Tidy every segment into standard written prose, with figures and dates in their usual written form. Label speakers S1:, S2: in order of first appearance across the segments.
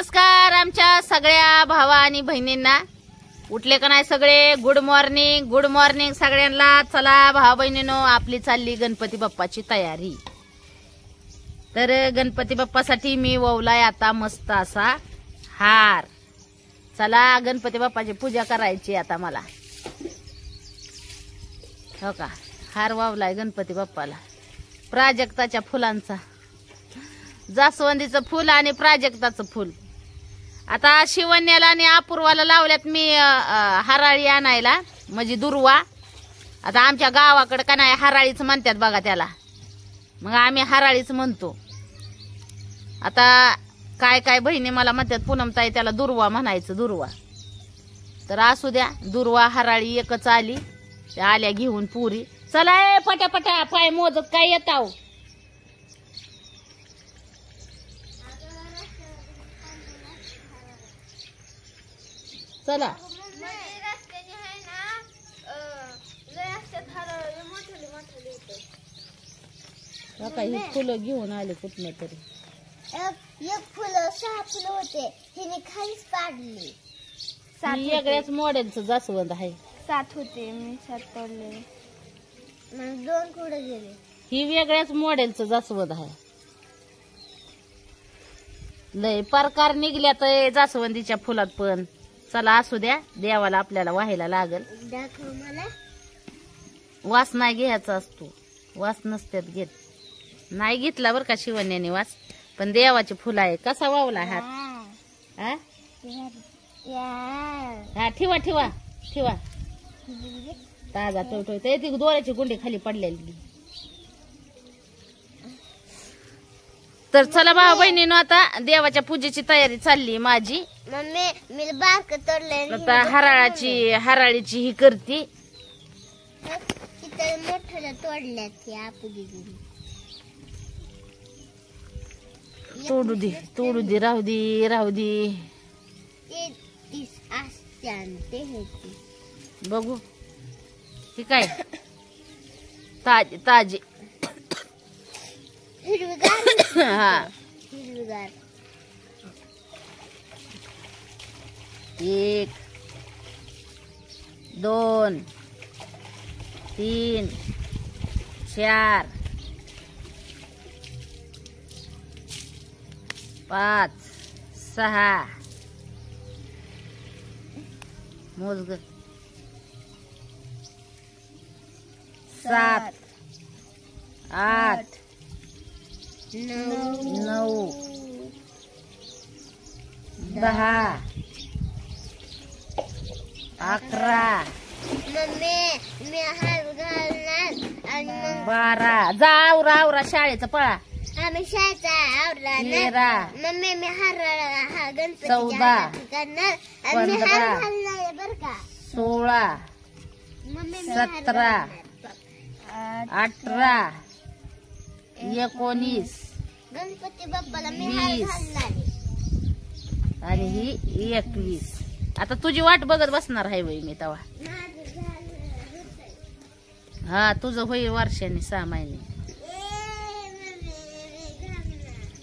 S1: नमस्कार आमच्या सगळ्या भावा आणि बहिणींना. उठले का नाही सगळे? गुड मॉर्निंग, गुड मॉर्निंग सगळ्यांना. चला भावा बहिणीनो, आपली चालली गणपती बाप्पाची तयारी. तर गणपती बाप्पासाठी मी ववलाय आता मस्त असा हार. चला गणपती बाप्पाची पूजा करायची आता मला. हो का, हार वावलाय गणपती बाप्पाला प्राजक्ताच्या फुलांचा, जास्वंदीचं फुल आणि प्राजक्ताचं फुल. आता शिवण्याला आणि अपूर्वाला लावल्यात मी हराळी आणायला, म्हणजे दुर्वा. आता आमच्या गावाकडे का नाही हराळीच म्हणतात बघा त्याला, मग आम्ही हराळीच म्हणतो. आता काय काय बहिणी मला म्हणतात पूनमताई त्याला दुर्वा म्हणायचं, दुर्वा. तर असू द्या, दुर्वा हराळी एकच आली. त्या आल्या घेऊन पुरी. चला ए पटापटा, पाय मोजत काय येताव. चला काही फुलं घेऊन आले कुठनं तरी.
S2: एक फुलं 6 फुलं होते, हिने खालीच पाडली.
S1: वेगळ्याच मॉडेलचं जास्वंद आहे.
S2: 7 होते, मी 7 तोडले, मग 2 कुठे गेले.
S1: ही वेगळ्याच मॉडेलचं जास्वंद आहे. लय प्रकार निघल्यात जास्वंदीच्या फुलात पण. चला असू द्या, देवाला आपल्याला व्हायला लागल.
S2: दाखव मला.
S1: वास नाही घ्यायचा असतो, वास नसत्यात घेत. नाही घेतला बर का शिवण्याने वास, पण देवाची फुलं आहे. कसा वावला हात. हा हा, ठेवा ठेवा ठेवा. ताजा टवटवत ती दोऱ्याची गुंडी खाली पडलेली. तर चला भाऊ बहिणीनो, आता देवाच्या पूजेची तयारी चालली माझी.
S2: मम्मी मी बारक तोडले.
S1: आता हराळीची ही करती.
S2: मोठ्याला तोडल्यात या पूजेची.
S1: तोडू दे तोडू दे, राहू दे राहू दे. बघू ही काय ताजे ताजे.
S2: हिरवीगार.
S1: हा,
S2: हिरवीगार.
S1: 1 2 3 4 5 6 मोज ग. 7 8 9 10 11.
S2: मम्मी मी हार घालणार आणि मग
S1: 12. जा आवरा आवरा, शाळेचं पळा.
S2: आम्ही शाळेचा आवडला.
S1: 13
S2: मम्मी मी हार गणपती
S1: 14
S2: करणार आणि मी
S1: 15
S2: हार घालणार बर का.
S1: 16
S2: मम्मी मी
S1: 17 18 19
S2: गणपती बाप्पाला मी हार
S1: 20
S2: घालणार.
S1: आणि ही 21. आता तुझी वाट बघत बसणार आहे बाई मी तवा. हा, तुझं होईल वर्षाने 6 महिने.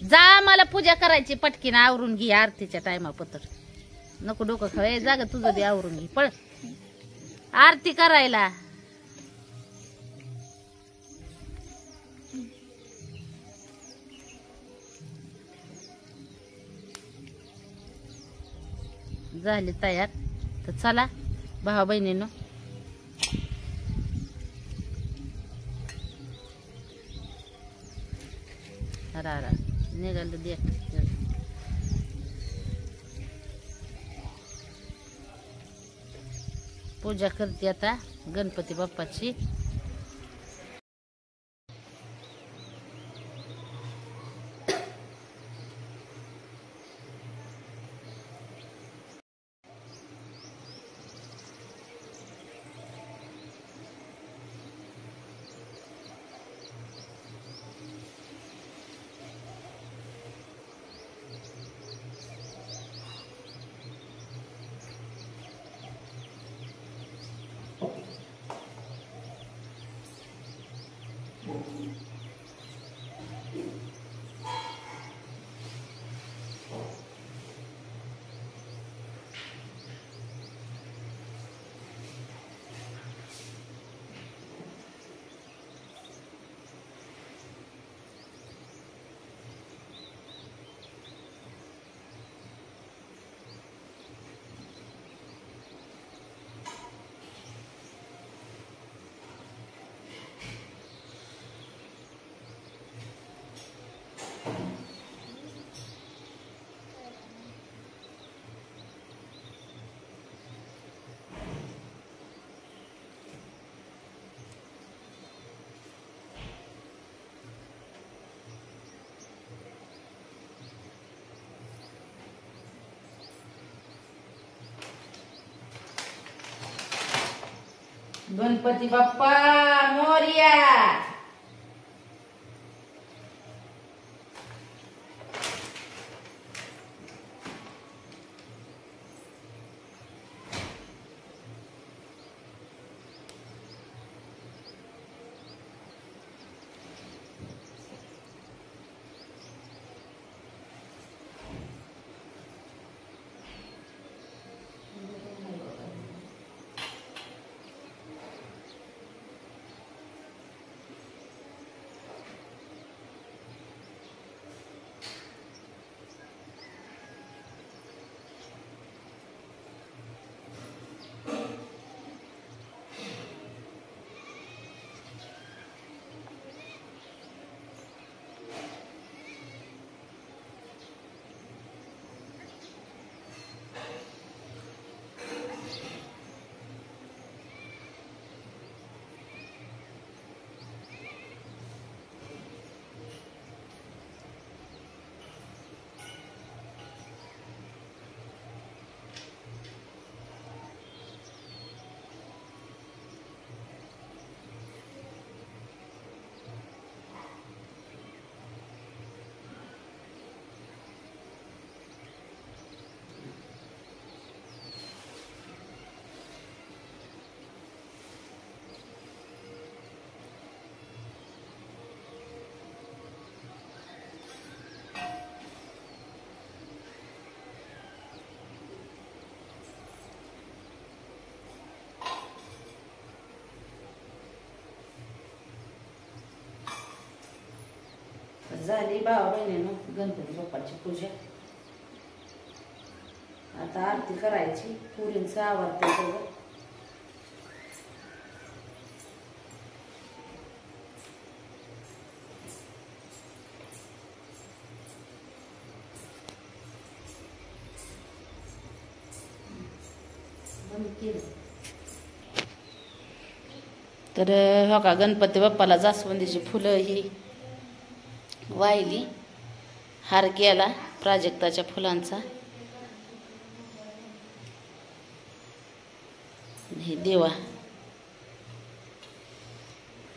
S1: जा, मला पूजा करायची. पटकीन आवरून घे आरतीच्या टायमापत्र. नको डोकं खावे, जाग तुझं दे आवरून घे. पळ आरती करायला. झाली तयार. तर चला भावा बहिणींनो, अरा निघाल दे. पूजा करते आता गणपती बाप्पाची. गणपती बाप्पा मोरया. झाली भावा बहिणीनं गणपती बाप्पाची पूजा. आता आरती करायची. पुरींचं आवडतं सगळं. तर हो का गणपती बाप्पाला जास्वंदीची फुलं ही वाहिली. हार केला प्राजक्ताच्या फुलांचा. हे देवा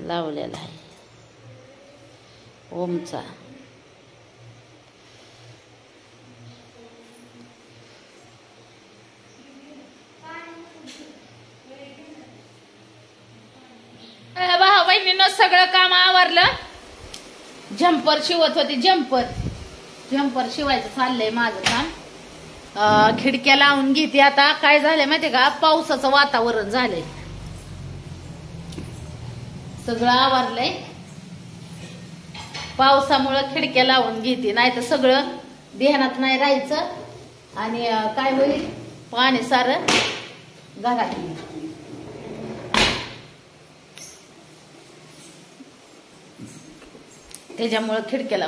S1: लावलेला आहे ओमचा. भाऊ बहिणीनं सगळं काम आवरलं. झंपर शिवत होती. झंपर शिवायचं चाललंय माझं काम. खिडक्या लावून घेते. आता काय झालंय माहितीये का, पावसाचं वातावरण झालंय. सगळं आवरलंय. पावसामुळं खिडक्या लावून घेते, नाही तर सगळं ध्यानात नाही राहायचं आणि काय होईल, पाणी सारं घरात येईल. त्याच्यामुळं खिडक्याला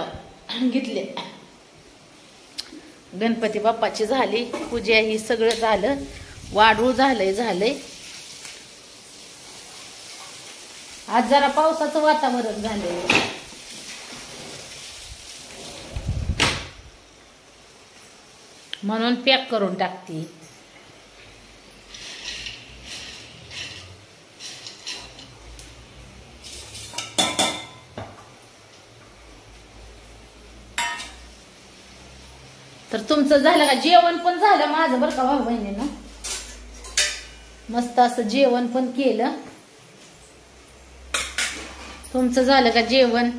S1: घेतले. गणपती बाप्पाची झाली पूजा. ही सगळं झालं. वाढूळ झालंय. आज जरा पावसाचं वातावरण झालंय. म्हणून पॅक करून टाकते. तर तुमचं झालं का जेवण? पण झालं माझं बरं का भाऊ बहिणीनं. मस्त असं जेवण पण केलं. तुमचं झालं का जेवण?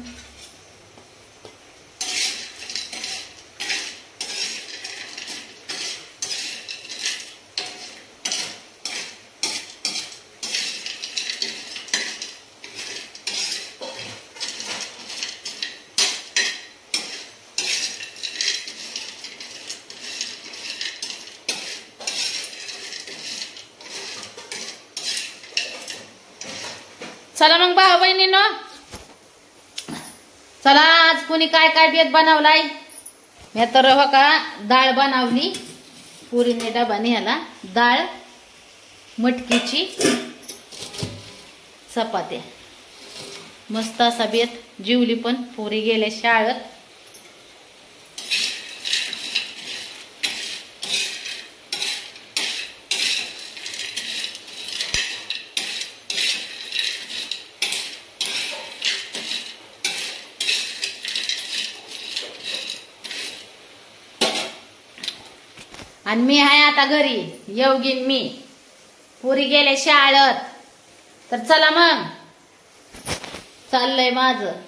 S1: चला मग भाऊ बहिणीनं, चला आज कोणी काय काय बेत बनवलाय. मी तर हो का डाळ बनवली. पुरीने डबा नेला. डाळ, मटकीची, चपात्या. मस्त असा बेत. जेवली पण. पुरी गेले शाळेत. आणि मी आहे आता घरी. येऊगीन मी. पुरी गेले शाळेत. तर चला मग, चाललंय माझं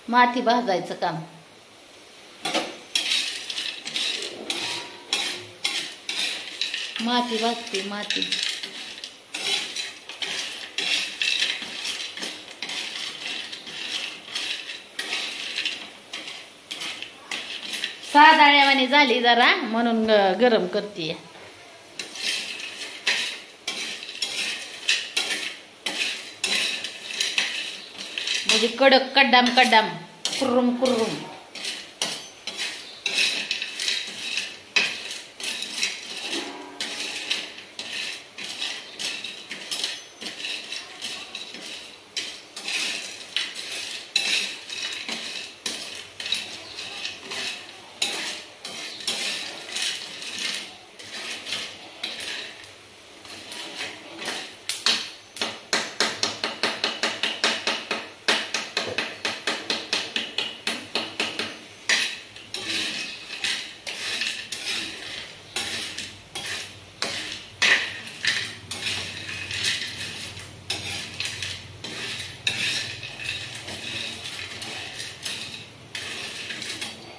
S1: माती भाजायचं काम. माती भाजते माती. साधाळ्यावानी झाली जरा म्हणून गरम करते. म्हणजे कडक कड्डाम कड्डाम कुर्रुम कुर्रुम.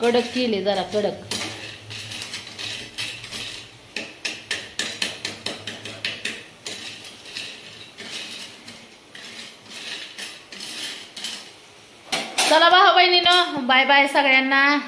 S1: कडक केले जरा कडक. चला भाऊ बहिणीनो, बाय बाय सगळ्यांना.